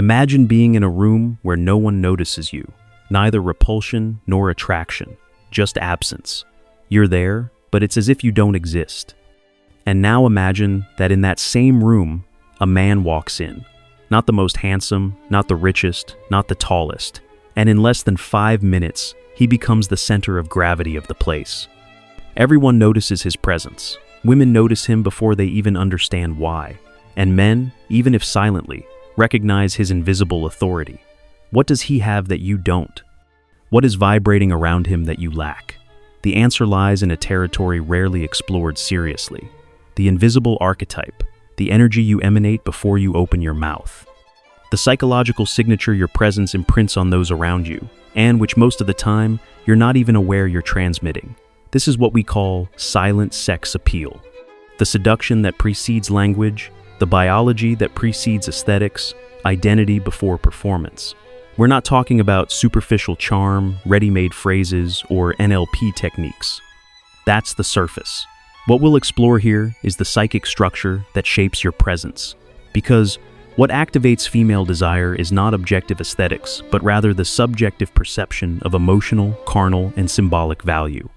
Imagine being in a room where no one notices you, neither repulsion nor attraction, just absence. You're there, but it's as if you don't exist. And now imagine that in that same room, a man walks in. Not the most handsome, not the richest, not the tallest. And in less than 5 minutes, he becomes the center of gravity of the place. Everyone notices his presence. Women notice him before they even understand why. And men, even if silently, recognize his invisible authority. What does he have that you don't? What is vibrating around him that you lack? The answer lies in a territory rarely explored seriously. The invisible archetype, the energy you emanate before you open your mouth. The psychological signature your presence imprints on those around you, and which most of the time, you're not even aware you're transmitting. This is what we call silent sex appeal. The seduction that precedes language, the biology that precedes aesthetics, identity before performance. We're not talking about superficial charm, ready-made phrases, or NLP techniques. That's the surface. What we'll explore here is the psychic structure that shapes your presence. Because what activates female desire is not objective aesthetics, but rather the subjective perception of emotional, carnal, and symbolic value.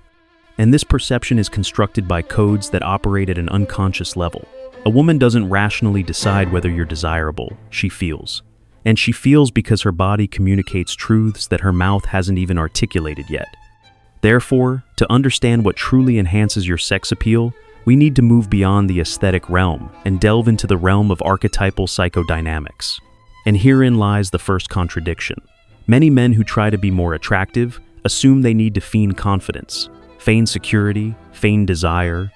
And this perception is constructed by codes that operate at an unconscious level. A woman doesn't rationally decide whether you're desirable, she feels. And she feels because her body communicates truths that her mouth hasn't even articulated yet. Therefore, to understand what truly enhances your sex appeal, we need to move beyond the aesthetic realm and delve into the realm of archetypal psychodynamics. And herein lies the first contradiction. Many men who try to be more attractive assume they need to feign confidence, feign security, feign desire.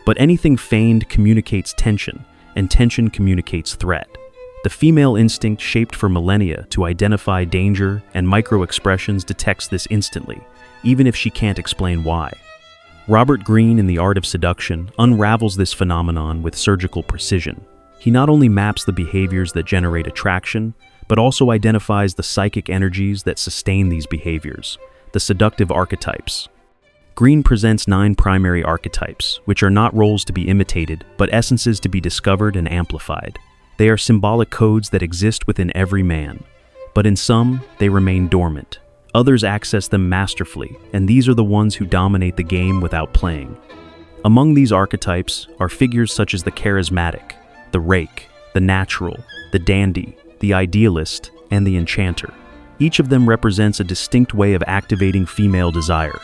But anything feigned communicates tension, and tension communicates threat. The female instinct shaped for millennia to identify danger and micro-expressions detects this instantly, even if she can't explain why. Robert Greene in The Art of Seduction unravels this phenomenon with surgical precision. He not only maps the behaviors that generate attraction, but also identifies the psychic energies that sustain these behaviors, the seductive archetypes. Greene presents 9 primary archetypes, which are not roles to be imitated, but essences to be discovered and amplified. They are symbolic codes that exist within every man, but in some, they remain dormant. Others access them masterfully, and these are the ones who dominate the game without playing. Among these archetypes are figures such as the charismatic, the rake, the natural, the dandy, the idealist, and the enchanter. Each of them represents a distinct way of activating female desire.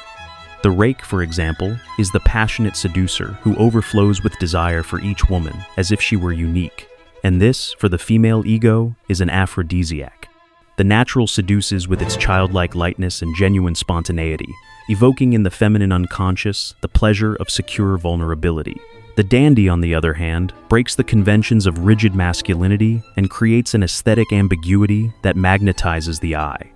The rake, for example, is the passionate seducer who overflows with desire for each woman, as if she were unique. And this, for the female ego, is an aphrodisiac. The natural seduces with its childlike lightness and genuine spontaneity, evoking in the feminine unconscious the pleasure of secure vulnerability. The dandy, on the other hand, breaks the conventions of rigid masculinity and creates an aesthetic ambiguity that magnetizes the eye.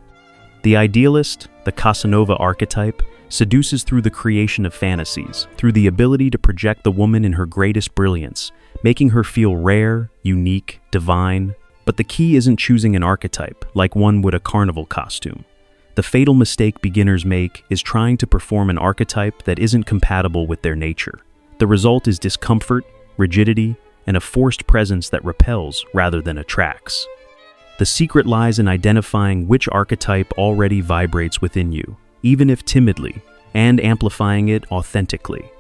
The idealist, the Casanova archetype, seduces through the creation of fantasies, through the ability to project the woman in her greatest brilliance, making her feel rare, unique, divine. But the key isn't choosing an archetype, like one would a carnival costume. The fatal mistake beginners make is trying to perform an archetype that isn't compatible with their nature. The result is discomfort, rigidity, and a forced presence that repels rather than attracts. The secret lies in identifying which archetype already vibrates within you, even if timidly, and amplifying it authentically.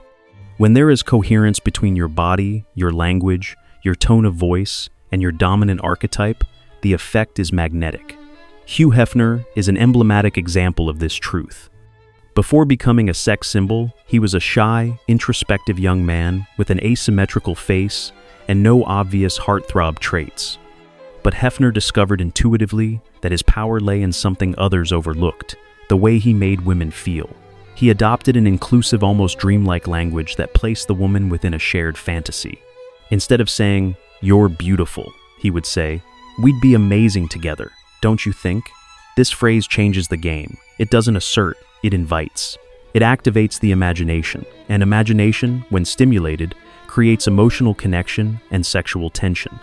When there is coherence between your body, your language, your tone of voice, and your dominant archetype, the effect is magnetic. Hugh Hefner is an emblematic example of this truth. Before becoming a sex symbol, he was a shy, introspective young man with an asymmetrical face and no obvious heartthrob traits. But Hefner discovered intuitively that his power lay in something others overlooked, the way he made women feel. He adopted an inclusive, almost dreamlike language that placed the woman within a shared fantasy. Instead of saying, "You're beautiful," he would say, "We'd be amazing together, don't you think?" This phrase changes the game. It doesn't assert, it invites. It activates the imagination, and imagination, when stimulated, creates emotional connection and sexual tension.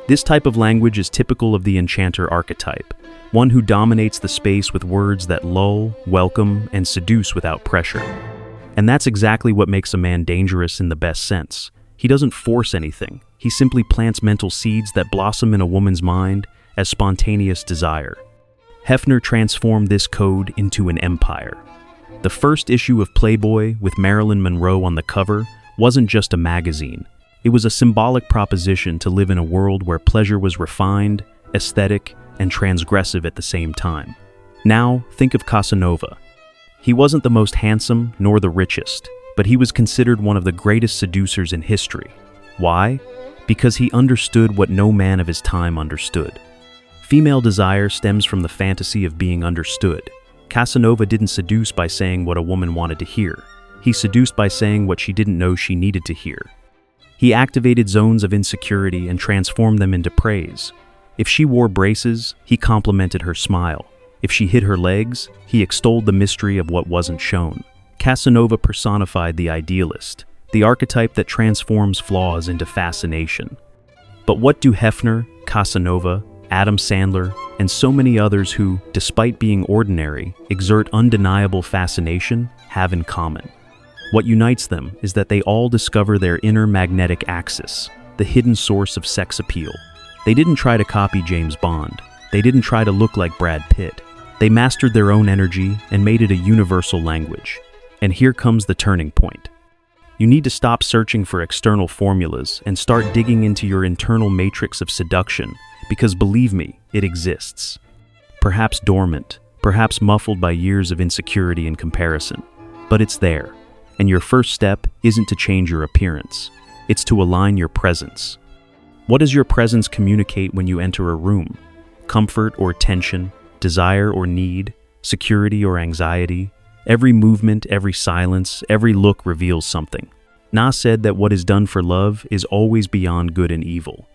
This type of language is typical of the enchanter archetype, one who dominates the space with words that lull, welcome, and seduce without pressure. And that's exactly what makes a man dangerous in the best sense. He doesn't force anything. He simply plants mental seeds that blossom in a woman's mind as spontaneous desire. Hefner transformed this code into an empire. The first issue of Playboy, with Marilyn Monroe on the cover, wasn't just a magazine. It was a symbolic proposition to live in a world where pleasure was refined, aesthetic, and transgressive at the same time. Now, think of Casanova. He wasn't the most handsome nor the richest, but he was considered one of the greatest seducers in history. Why? Because he understood what no man of his time understood. Female desire stems from the fantasy of being understood. Casanova didn't seduce by saying what a woman wanted to hear. He seduced by saying what she didn't know she needed to hear. He activated zones of insecurity and transformed them into praise. If she wore braces, he complimented her smile. If she hid her legs, he extolled the mystery of what wasn't shown. Casanova personified the idealist, the archetype that transforms flaws into fascination. But what do Hefner, Casanova, Adam Sandler, and so many others who, despite being ordinary, exert undeniable fascination, have in common? What unites them is that they all discover their inner magnetic axis, the hidden source of sex appeal. They didn't try to copy James Bond. They didn't try to look like Brad Pitt. They mastered their own energy and made it a universal language. And here comes the turning point. You need to stop searching for external formulas and start digging into your internal matrix of seduction, because believe me, it exists. Perhaps dormant, perhaps muffled by years of insecurity and comparison, but it's there. And your first step isn't to change your appearance, it's to align your presence. What does your presence communicate when you enter a room? Comfort or tension, desire or need, security or anxiety? Every movement, every silence, every look reveals something. Na said that what is done for love is always beyond good and evil.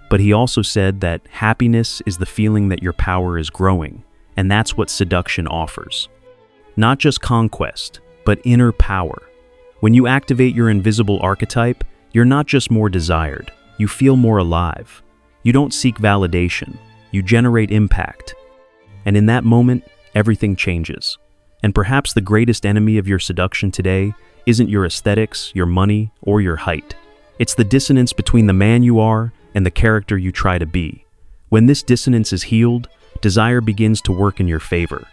But he also said that happiness is the feeling that your power is growing, and that's what seduction offers. Not just conquest, but inner power. When you activate your invisible archetype, you're not just more desired, you feel more alive. You don't seek validation, you generate impact. And in that moment, everything changes. And perhaps the greatest enemy of your seduction today isn't your aesthetics, your money, or your height. It's the dissonance between the man you are and the character you try to be. When this dissonance is healed, desire begins to work in your favor.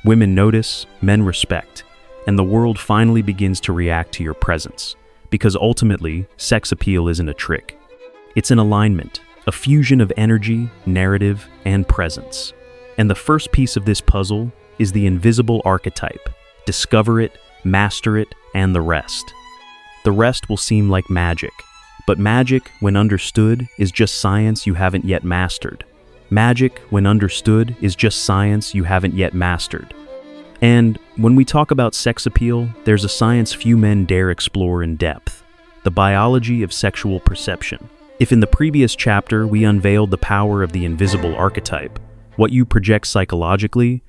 Women notice, men respect, and the world finally begins to react to your presence. Because ultimately, sex appeal isn't a trick. It's an alignment, a fusion of energy, narrative, and presence. And the first piece of this puzzle is the invisible archetype. Discover it, master it, and the rest. The rest will seem like magic. But magic, when understood, is just science you haven't yet mastered. Magic, when understood, is just science you haven't yet mastered. And when we talk about sex appeal, there's a science few men dare explore in depth: the biology of sexual perception. If in the previous chapter we unveiled the power of the invisible archetype, what you project psychologically,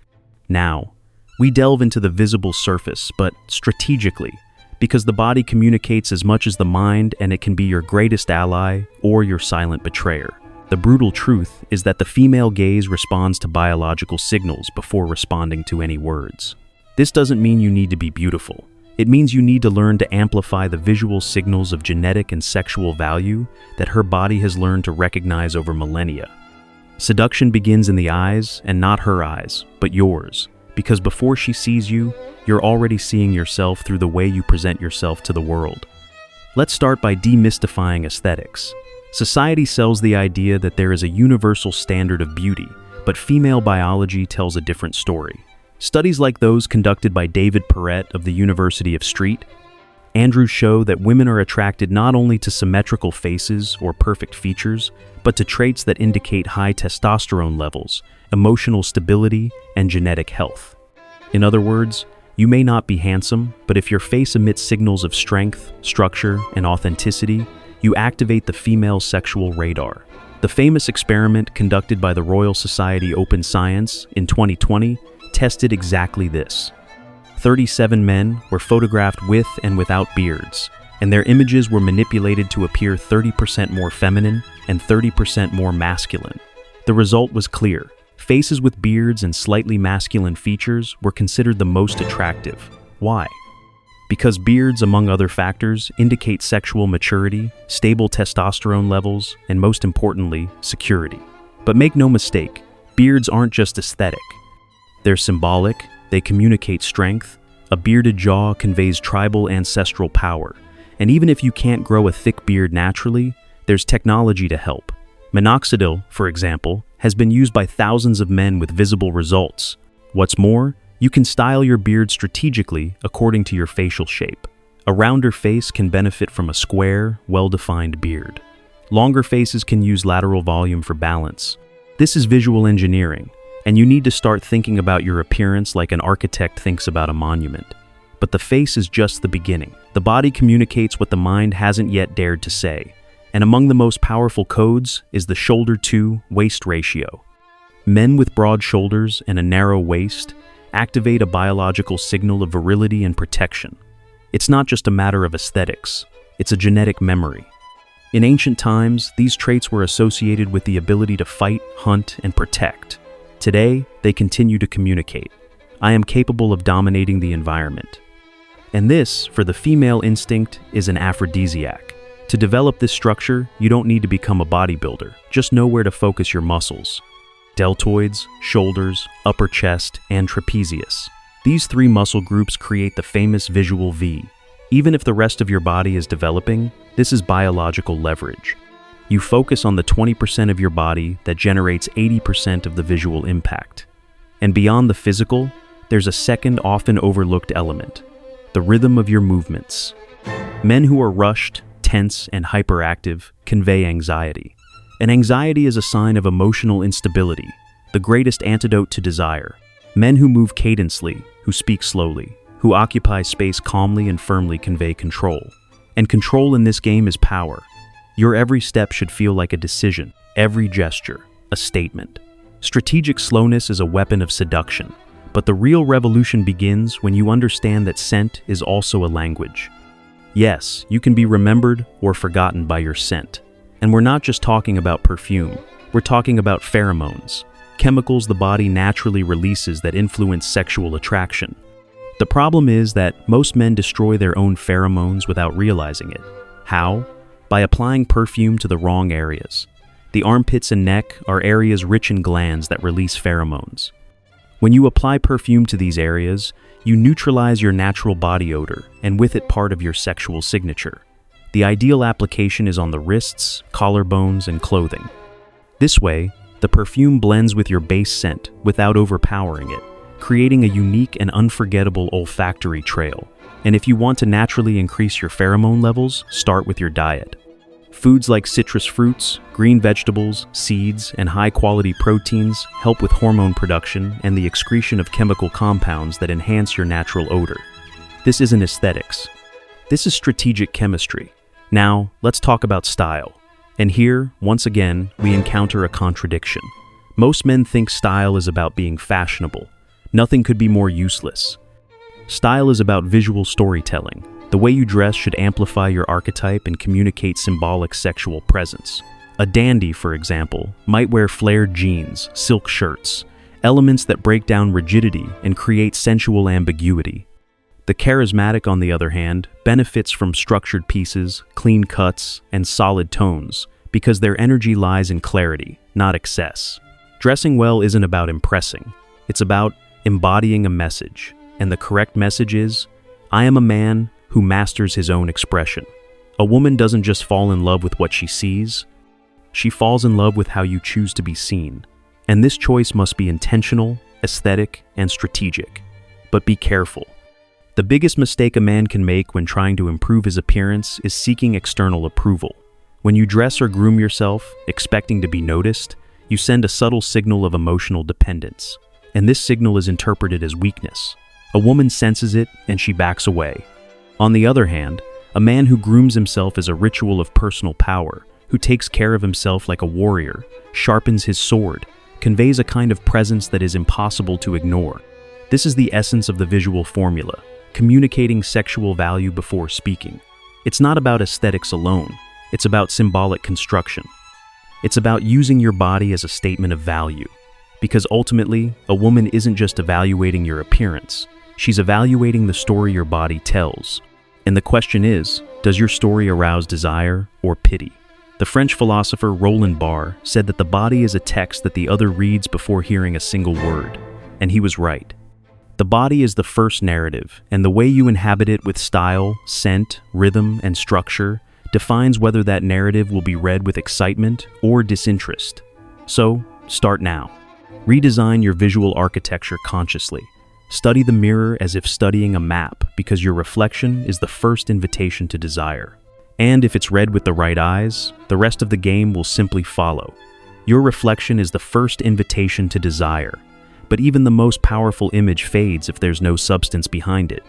now we delve into the visible surface, but strategically, because the body communicates as much as the mind, and it can be your greatest ally or your silent betrayer. The brutal truth is that the female gaze responds to biological signals before responding to any words. This doesn't mean you need to be beautiful. It means you need to learn to amplify the visual signals of genetic and sexual value that her body has learned to recognize over millennia. Seduction begins in the eyes, and not her eyes, but yours, because before she sees you, you're already seeing yourself through the way you present yourself to the world. Let's start by demystifying aesthetics. Society sells the idea that there is a universal standard of beauty, but female biology tells a different story. Studies like those conducted by David Perrett of the University of St. Andrews show that women are attracted not only to symmetrical faces or perfect features, but to traits that indicate high testosterone levels, emotional stability, and genetic health. In other words, you may not be handsome, but if your face emits signals of strength, structure, and authenticity, you activate the female sexual radar. The famous experiment conducted by the Royal Society Open Science in 2020 tested exactly this. 37 men were photographed with and without beards, and their images were manipulated to appear 30% more feminine and 30% more masculine. The result was clear. Faces with beards and slightly masculine features were considered the most attractive. Why? Because beards, among other factors, indicate sexual maturity, stable testosterone levels, and most importantly, security. But make no mistake, beards aren't just aesthetic. They're symbolic, they communicate strength. A bearded jaw conveys tribal ancestral power. And even if you can't grow a thick beard naturally, there's technology to help. Minoxidil, for example, has been used by thousands of men with visible results. What's more, you can style your beard strategically according to your facial shape. A rounder face can benefit from a square, well-defined beard. Longer faces can use lateral volume for balance. This is visual engineering, and you need to start thinking about your appearance like an architect thinks about a monument. But the face is just the beginning. The body communicates what the mind hasn't yet dared to say. And among the most powerful codes is the shoulder-to-waist ratio. Men with broad shoulders and a narrow waist activate a biological signal of virility and protection. It's not just a matter of aesthetics, it's a genetic memory. In ancient times, these traits were associated with the ability to fight, hunt, and protect. Today, they continue to communicate. I am capable of dominating the environment. And this, for the female instinct, is an aphrodisiac. To develop this structure, you don't need to become a bodybuilder. Just know where to focus your muscles. Deltoids, shoulders, upper chest, and trapezius. These three muscle groups create the famous visual V. Even if the rest of your body is developing, this is biological leverage. You focus on the 20% of your body that generates 80% of the visual impact. And beyond the physical, there's a second often overlooked element: the rhythm of your movements. Men who are rushed, tense, and hyperactive convey anxiety. And anxiety is a sign of emotional instability, the greatest antidote to desire. Men who move cadently, who speak slowly, who occupy space calmly and firmly convey control. And control in this game is power. Your every step should feel like a decision, every gesture, a statement. Strategic slowness is a weapon of seduction, but the real revolution begins when you understand that scent is also a language. Yes, you can be remembered or forgotten by your scent. And we're not just talking about perfume, we're talking about pheromones, chemicals the body naturally releases that influence sexual attraction. The problem is that most men destroy their own pheromones without realizing it. How? By applying perfume to the wrong areas. The armpits and neck are areas rich in glands that release pheromones. When you apply perfume to these areas, you neutralize your natural body odor, and with it part of your sexual signature. The ideal application is on the wrists, collarbones, and clothing. This way, the perfume blends with your base scent without overpowering it, creating a unique and unforgettable olfactory trail. And if you want to naturally increase your pheromone levels, start with your diet. Foods like citrus fruits, green vegetables, seeds, and high-quality proteins help with hormone production and the excretion of chemical compounds that enhance your natural odor. This isn't aesthetics. This is strategic chemistry. Now, let's talk about style. And here, once again, we encounter a contradiction. Most men think style is about being fashionable. Nothing could be more useless. Style is about visual storytelling. The way you dress should amplify your archetype and communicate symbolic sexual presence. A dandy, for example, might wear flared jeans, silk shirts, elements that break down rigidity and create sensual ambiguity. The charismatic, on the other hand, benefits from structured pieces, clean cuts, and solid tones, because their energy lies in clarity, not excess. Dressing well isn't about impressing. It's about embodying a message. And the correct message is, I am a man who masters his own expression. A woman doesn't just fall in love with what she sees, she falls in love with how you choose to be seen. And this choice must be intentional, aesthetic, and strategic. But be careful. The biggest mistake a man can make when trying to improve his appearance is seeking external approval. When you dress or groom yourself, expecting to be noticed, you send a subtle signal of emotional dependence. And this signal is interpreted as weakness. A woman senses it and she backs away. On the other hand, a man who grooms himself as a ritual of personal power, who takes care of himself like a warrior, sharpens his sword, conveys a kind of presence that is impossible to ignore. This is the essence of the visual formula, communicating sexual value before speaking. It's not about aesthetics alone, it's about symbolic construction. It's about using your body as a statement of value. Because ultimately, a woman isn't just evaluating your appearance, she's evaluating the story your body tells. And the question is, does your story arouse desire or pity? The French philosopher Roland Barthes said that the body is a text that the other reads before hearing a single word, and he was right. The body is the first narrative, and the way you inhabit it with style, scent, rhythm, and structure defines whether that narrative will be read with excitement or disinterest. So, start now. Redesign your visual architecture consciously. Study the mirror as if studying a map, because your reflection is the first invitation to desire. And if it's read with the right eyes, the rest of the game will simply follow. Your reflection is the first invitation to desire, but even the most powerful image fades if there's no substance behind it.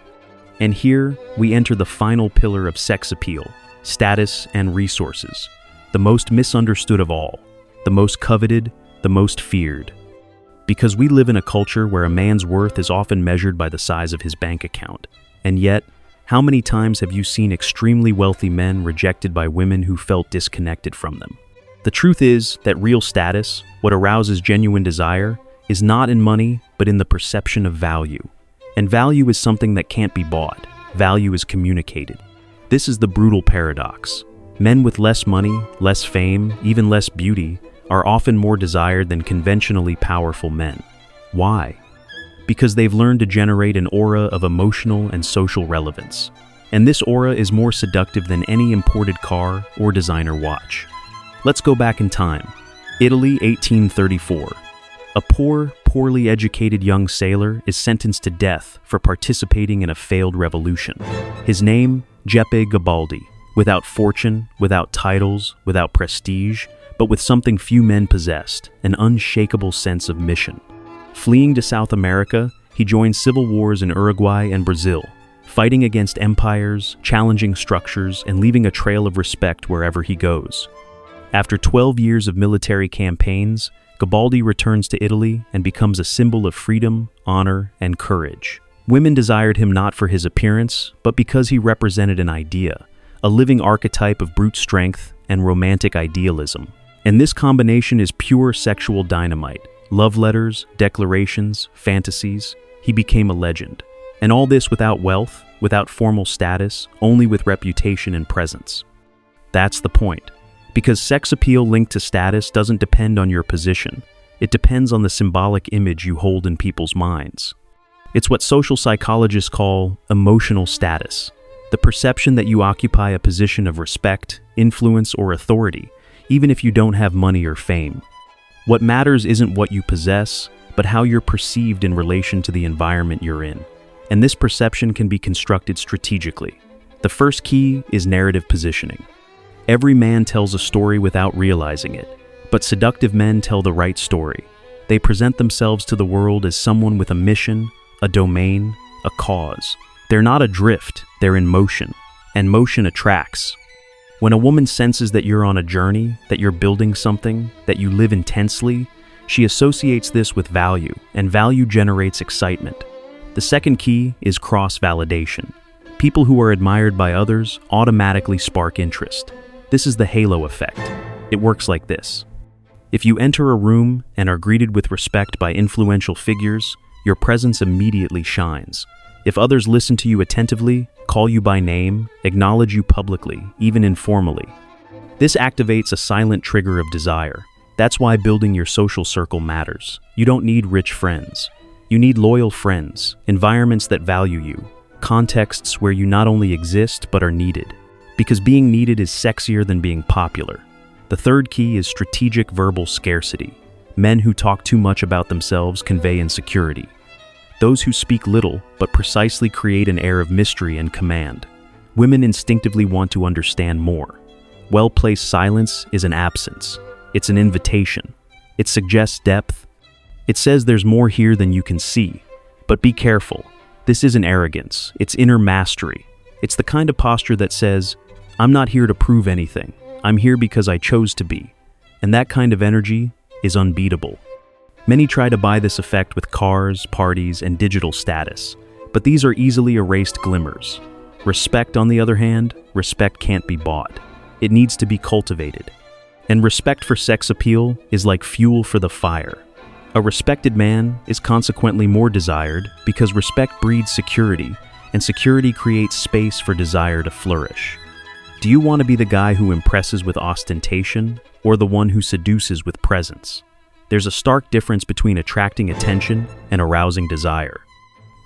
And here, we enter the final pillar of sex appeal, status and resources, the most misunderstood of all, the most coveted, the most feared. Because we live in a culture where a man's worth is often measured by the size of his bank account, and yet, how many times have you seen extremely wealthy men rejected by women who felt disconnected from them? The truth is that real status, what arouses genuine desire, is not in money, but in the perception of value. And value is something that can't be bought. Value is communicated. This is the brutal paradox. Men with less money, less fame, even less beauty, are often more desired than conventionally powerful men. Why? Because they've learned to generate an aura of emotional and social relevance. And this aura is more seductive than any imported car or designer watch. Let's go back in time. Italy, 1834. A poor, poorly educated young sailor is sentenced to death for participating in a failed revolution. His name, Giuseppe Garibaldi. Without fortune, without titles, without prestige, but with something few men possessed, an unshakable sense of mission. Fleeing to South America, he joined civil wars in Uruguay and Brazil, fighting against empires, challenging structures, and leaving a trail of respect wherever he goes. After 12 years of military campaigns, Garibaldi returns to Italy and becomes a symbol of freedom, honor, and courage. Women desired him not for his appearance, but because he represented an idea, a living archetype of brute strength and romantic idealism. And this combination is pure sexual dynamite. Love letters, declarations, fantasies. He became a legend. And all this without wealth, without formal status, only with reputation and presence. That's the point. Because sex appeal linked to status doesn't depend on your position. It depends on the symbolic image you hold in people's minds. It's what social psychologists call emotional status. The perception that you occupy a position of respect, influence, or authority, even if you don't have money or fame. What matters isn't what you possess, but how you're perceived in relation to the environment you're in. And this perception can be constructed strategically. The first key is narrative positioning. Every man tells a story without realizing it, but seductive men tell the right story. They present themselves to the world as someone with a mission, a domain, a cause. They're not adrift, they're in motion, and motion attracts. When a woman senses that you're on a journey, that you're building something, that you live intensely, she associates this with value, and value generates excitement. The second key is cross-validation. People who are admired by others automatically spark interest. This is the halo effect. It works like this. If you enter a room and are greeted with respect by influential figures, your presence immediately shines. If others listen to you attentively, call you by name, acknowledge you publicly, even informally, this activates a silent trigger of desire. That's why building your social circle matters. You don't need rich friends. You need loyal friends, environments that value you, contexts where you not only exist but are needed. Because being needed is sexier than being popular. The third key is strategic verbal scarcity. Men who talk too much about themselves convey insecurity. Those who speak little but precisely create an air of mystery and command. Women instinctively want to understand more. Well-placed silence is an absence. It's an invitation. It suggests depth. It says there's more here than you can see. But be careful. This isn't arrogance. It's inner mastery. It's the kind of posture that says, I'm not here to prove anything. I'm here because I chose to be. And that kind of energy is unbeatable. Many try to buy this effect with cars, parties, and digital status, but these are easily erased glimmers. Respect, on the other hand, respect can't be bought. It needs to be cultivated. And respect for sex appeal is like fuel for the fire. A respected man is consequently more desired because respect breeds security, and security creates space for desire to flourish. Do you want to be the guy who impresses with ostentation or the one who seduces with presence? There's a stark difference between attracting attention and arousing desire.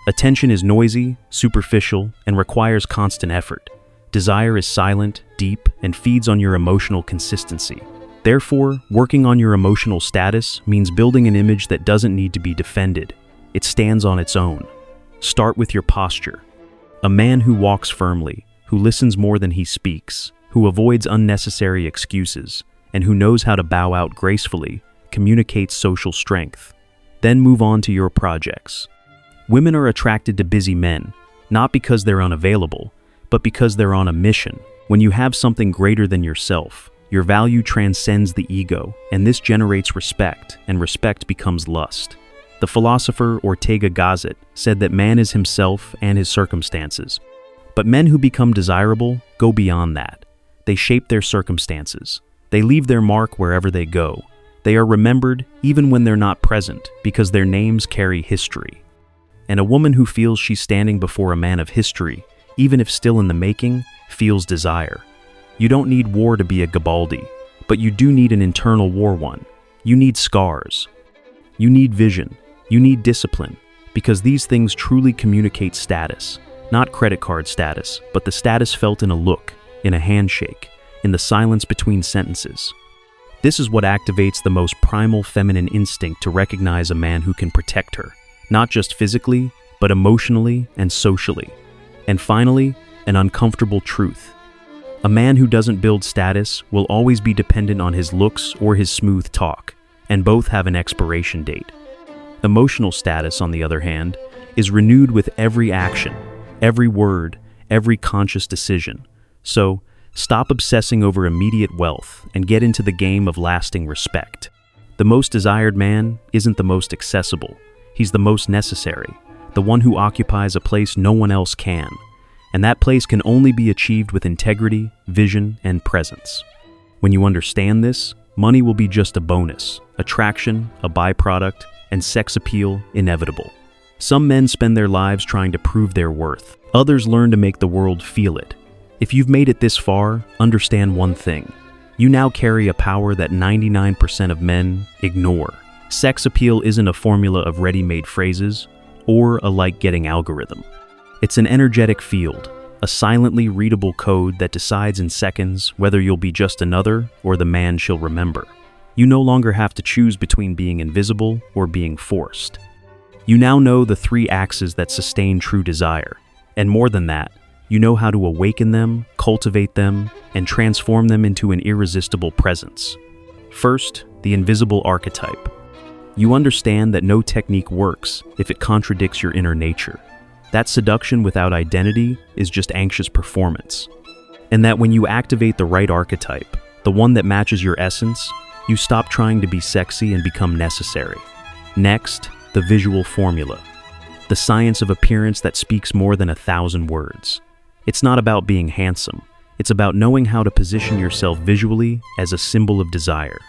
Attention is noisy, superficial, and requires constant effort. Desire is silent, deep, and feeds on your emotional consistency. Therefore, working on your emotional status means building an image that doesn't need to be defended. It stands on its own. Start with your posture. A man who walks firmly, who listens more than he speaks, who avoids unnecessary excuses, and who knows how to bow out gracefully, communicates social strength. Then move on to your projects. Women are attracted to busy men, not because they're unavailable, but because they're on a mission. When you have something greater than yourself, your value transcends the ego, and this generates respect, and respect becomes lust. The philosopher Ortega Gasset said that man is himself and his circumstances. But men who become desirable go beyond that. They shape their circumstances. They leave their mark wherever they go. They are remembered even when they're not present because their names carry history. And a woman who feels she's standing before a man of history, even if still in the making, feels desire. You don't need war to be a Garibaldi, but you do need an internal war one. You need scars. You need vision. You need discipline, because these things truly communicate status. Not credit card status, but the status felt in a look, in a handshake, in the silence between sentences. This is what activates the most primal feminine instinct to recognize a man who can protect her, not just physically, but emotionally and socially. And finally, an uncomfortable truth. A man who doesn't build status will always be dependent on his looks or his smooth talk, and both have an expiration date. Emotional status, on the other hand, is renewed with every action, every word, every conscious decision. So, stop obsessing over immediate wealth and get into the game of lasting respect. The most desired man isn't the most accessible. He's the most necessary, the one who occupies a place no one else can. And that place can only be achieved with integrity, vision, and presence. When you understand this, money will be just a bonus, attraction, a byproduct, and sex appeal inevitable. Some men spend their lives trying to prove their worth. Others learn to make the world feel it. If you've made it this far, understand one thing. You now carry a power that 99% of men ignore. Sex appeal isn't a formula of ready-made phrases or a like-getting algorithm. It's an energetic field, a silently readable code that decides in seconds whether you'll be just another or the man she'll remember. You no longer have to choose between being invisible or being forced. You now know the three axes that sustain true desire. And more than that, you know how to awaken them, cultivate them, and transform them into an irresistible presence. First, the invisible archetype. You understand that no technique works if it contradicts your inner nature. That seduction without identity is just anxious performance. And that when you activate the right archetype, the one that matches your essence, you stop trying to be sexy and become necessary. Next, the visual formula. The science of appearance that speaks more than 1,000 words. It's not about being handsome. It's about knowing how to position yourself visually as a symbol of desire.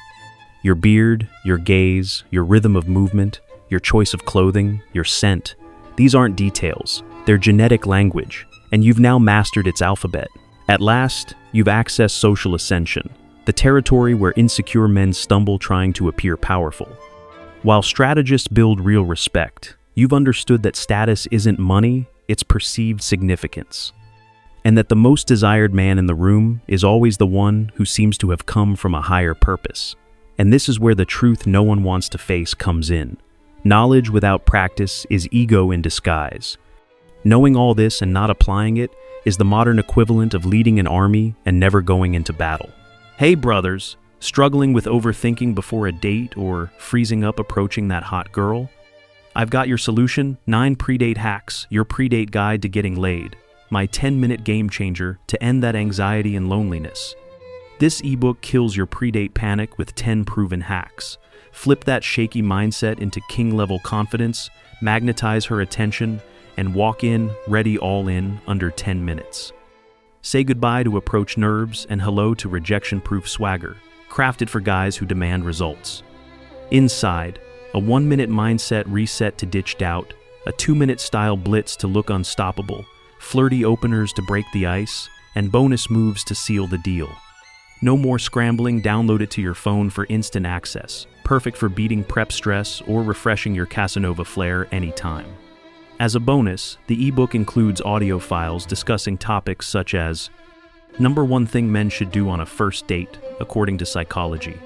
Your beard, your gaze, your rhythm of movement, your choice of clothing, your scent. These aren't details. They're genetic language, and you've now mastered its alphabet. At last, you've accessed social ascension, the territory where insecure men stumble trying to appear powerful. While strategists build real respect, you've understood that status isn't money, it's perceived significance. And that the most desired man in the room is always the one who seems to have come from a higher purpose. And this is where the truth no one wants to face comes in. Knowledge without practice is ego in disguise. Knowing all this and not applying it is the modern equivalent of leading an army and never going into battle. Hey brothers, struggling with overthinking before a date or freezing up approaching that hot girl? I've got your solution, 9 predate hacks, your predate guide to getting laid. My 10-minute game changer to end that anxiety and loneliness. This ebook kills your predate panic with 10 proven hacks. Flip that shaky mindset into king-level confidence, magnetize her attention, and walk in, ready all in, under 10 minutes. Say goodbye to approach nerves and hello to rejection-proof swagger, crafted for guys who demand results. Inside, a 1-minute mindset reset to ditch doubt, a 2-minute style blitz to look unstoppable, flirty openers to break the ice, and bonus moves to seal the deal. No more scrambling, download it to your phone for instant access, perfect for beating prep stress or refreshing your Casanova flair anytime. As a bonus, the ebook includes audio files discussing topics such as number 1 thing men should do on a first date, according to psychology.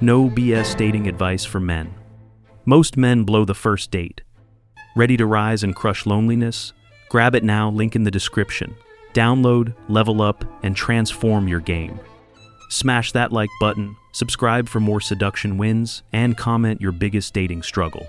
No BS dating advice for men. Most men blow the first date. Ready to rise and crush loneliness? Grab it now, link in the description. Download, level up, and transform your game. Smash that like button, subscribe for more seduction wins, and comment your biggest dating struggle.